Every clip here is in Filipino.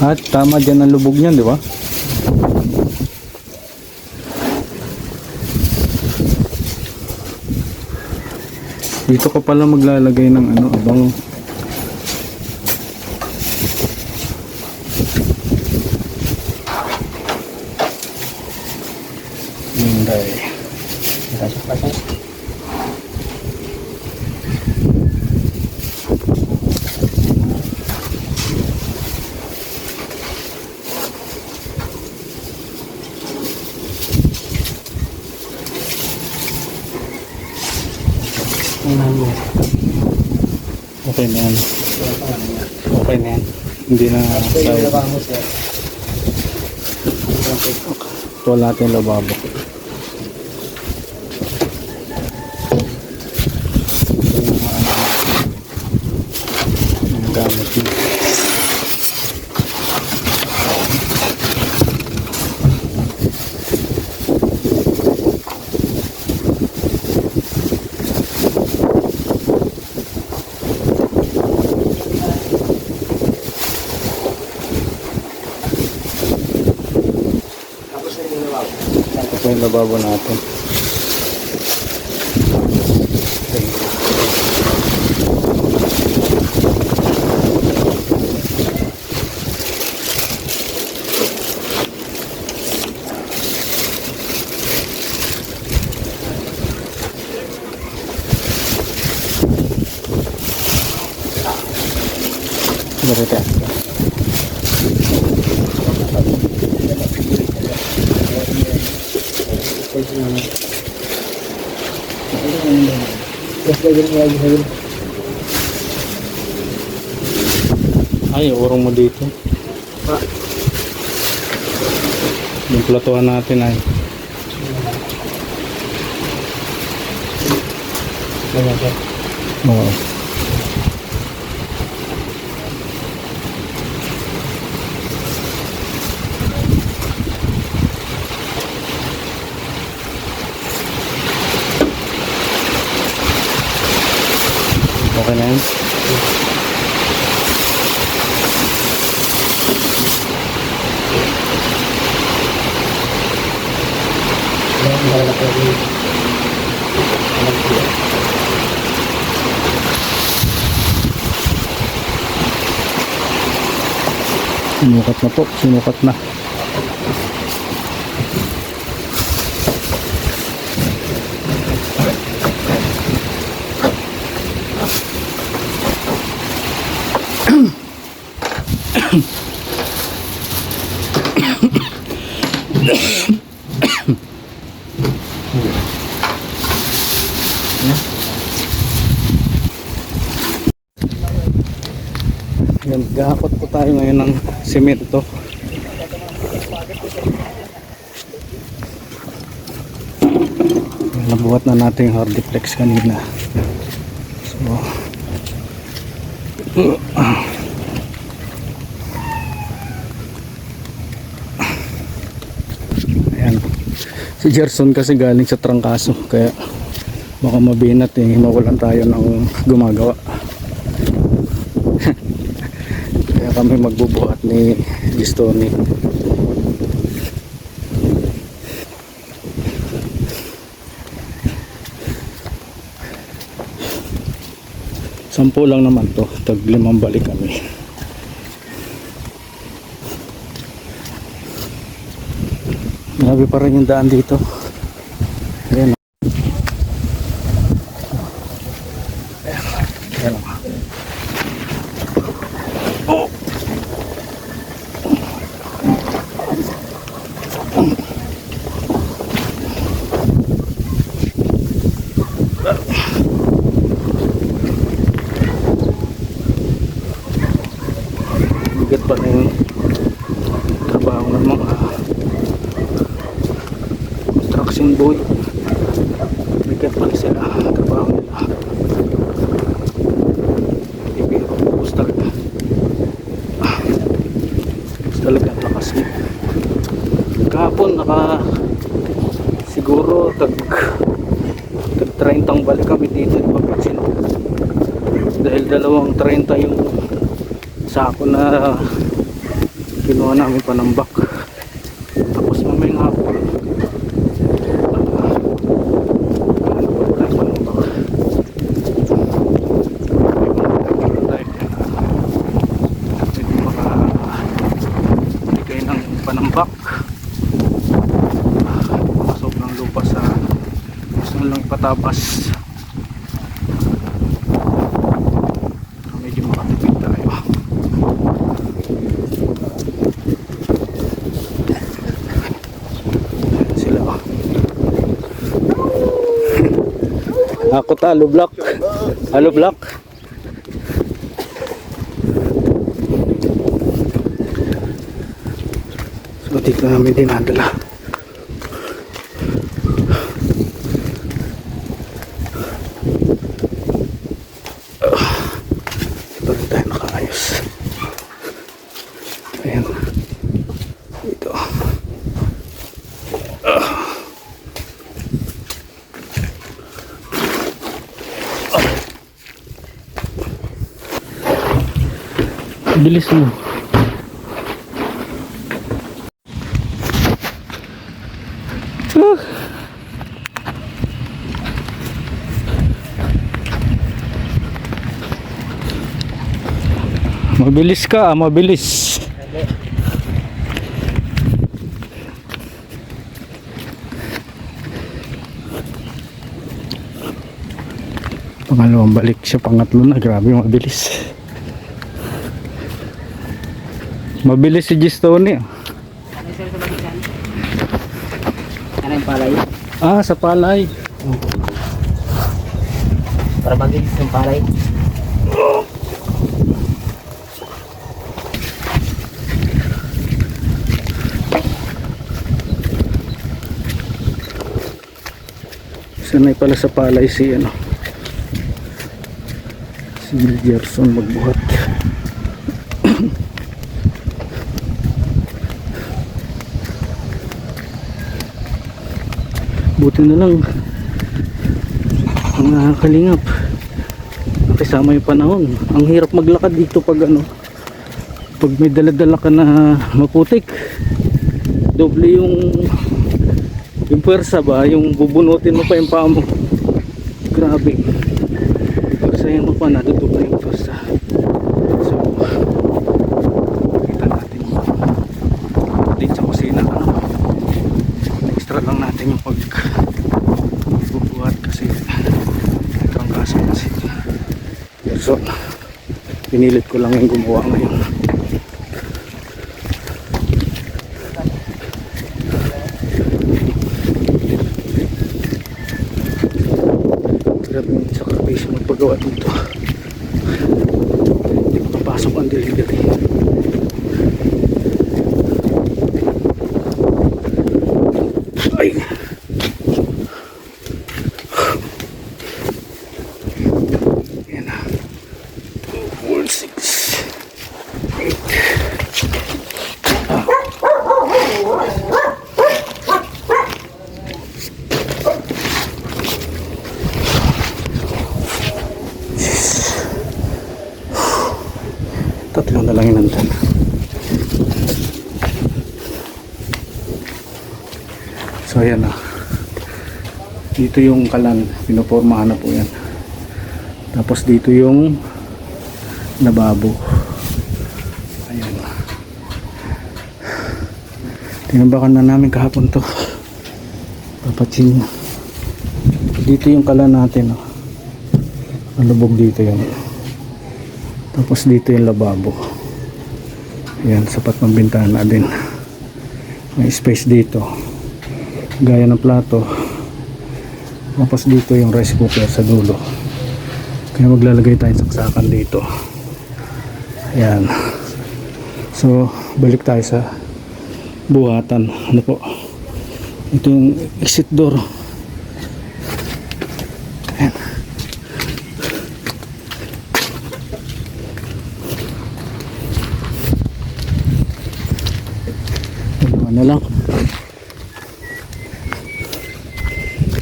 At tama dyan ang lubog niyan, di ba? Dito ka pala maglalagay ng ano, abang. Hinday. Pasok. Okay na yan. Okay na yan. Hindi na tayo. Wala natin lababo. Ang gamit niya. Ito yung lababo natin. Berita. Ay, urong mo dito. Yung platuhan natin ay. Oo. Okay na yan. Sinukat na po, sinukat na. Gahakot po tayo ngayon ng semento. Nabuhat na natin yung hardiplex kanina. So ayan. Si Gerson kasi galing sa trangkaso, kaya baka mabinat mawalan tayo ng gumagawa. Kami magbubuhat ni Gistoni. Sampu lang naman to, tag 5 balik kami. Grabe pa rin yung daan dito. Ayan. Ayan. Bigat pa na yung trabaho ng mga construction boy. Bigat pa rin sila trabaho nila. Ibigos talaga. Ibigos talaga ang lakas mo. Kahapon siguro tag 30 balik kami dito, ipapansin dahil 2.30 yung sako na Kinuha namin panambak. Tapos mamayang hapon. Ano pa tayo panambak? Pwede makabigay ng panambak. Pasok ng lupa sa gusto lang ipatapas. Medyo makatipid tayo. Sila oh. Ako talo block. Halo block. So dito namin dinadala. Ito rin tayo nakaayos. Ayan. Dito. Bilis mo. Mabilis ka, mabilis. Pangalawang balik siya, pangatlo na, grabe mabilis. Mabilis si Gistone. Ano sir sa bagisan? Ano yung palay? Ah, sa palay. Para bagay yung palay. Sanay pala sa palay si ano, si Gerson magbuhat. Buti na lang ang kalingap nakisama yung panahon. Ang hirap maglakad dito pag ano, pag may daladala ka na maputik, doble yung pwersa ba, yung bubunutin mo pa yung paa mo, grabe, pwersahin mo pa, nadudoble yung pwersa. So kita natin dito sa kusina, ano, extra lang natin yung pagbubuhat kasi ito ang kaso kasi person, pinilit ko lang yung gumawa ngayon. Grabe yung sakripisyo magpagawa dito. Hindi makapasok ang delivery. Ay! Yan na. 2, 4, 6, 8. Tatlo na lang yung nandun. So ayan na. Dito yung kalan, pinopormahan na po yan. Tapos dito yung lababo. Ayan. Tinambakan na namin kahapon to. Papatsin. Dito yung kalan natin. Oh. Malubog dito yan. Tapos dito yung lababo. Ayan, sapat ng bintana din. May space dito. Gaya ng plato. Tapos dito yung rice cooker sa dulo. Kaya maglalagay tayong saksakan dito. Ayan. So, balik tayo sa buhatan. Ano po? Ito yung exit door. Ayan. Ano lang,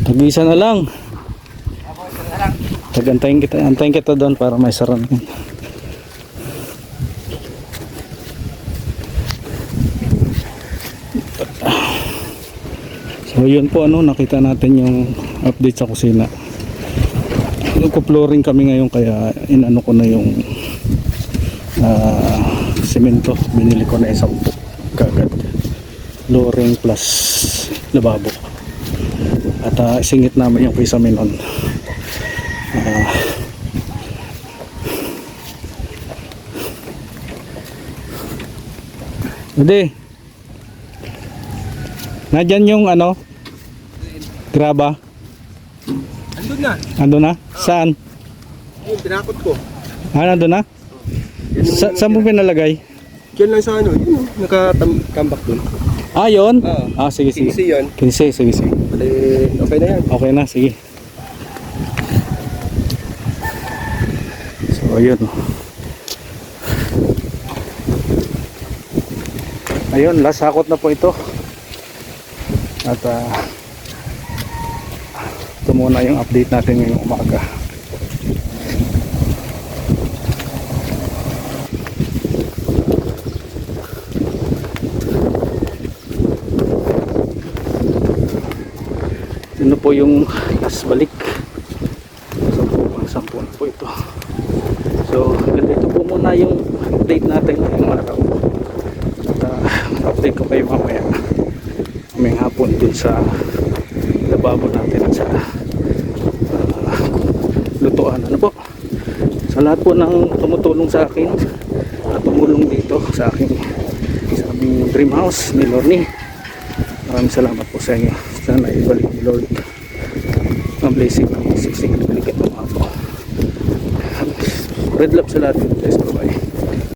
tag-isa na lang. Antayin kita doon para may saran. So yun po, nakita natin yung update sa kusina. Nagko-flooring kami ngayon, kaya inano ko na yung semento. Binili ko na 10 kagad. Flooring plus lababo. At isingit namin yung kisame nun. Hindi. Nandyan yung graba. Andun na. Ando na? Saan? Yun, tinakot ko. Nandun na? Saan mo pinalagay? Diyan lang sa ano, yun, nakatambak dun. Yun? Oo. Sige. Easy yun. Sige. Bale, okay na yan. Okay na, sige. So, ayun. Ayun, last hakot na po ito. At ito muna yung update natin ngayong umaga. Ano po yung last balik? Sampu na po ito. So, ganito po muna yung update natin ngayong araw. At update ko kayo mamaya may hapon dun sa lababo natin at sa lutuan. Ano po? Sa lahat po ng tumutulong sa akin at tumulong dito sa aking aming dream house ni Lorne. Maraming salamat po sa inyo. Sana ibalik ni Lord ang blessing ng siksik at balikat ng mga po. Red love sa lahat. Guys, bye bye.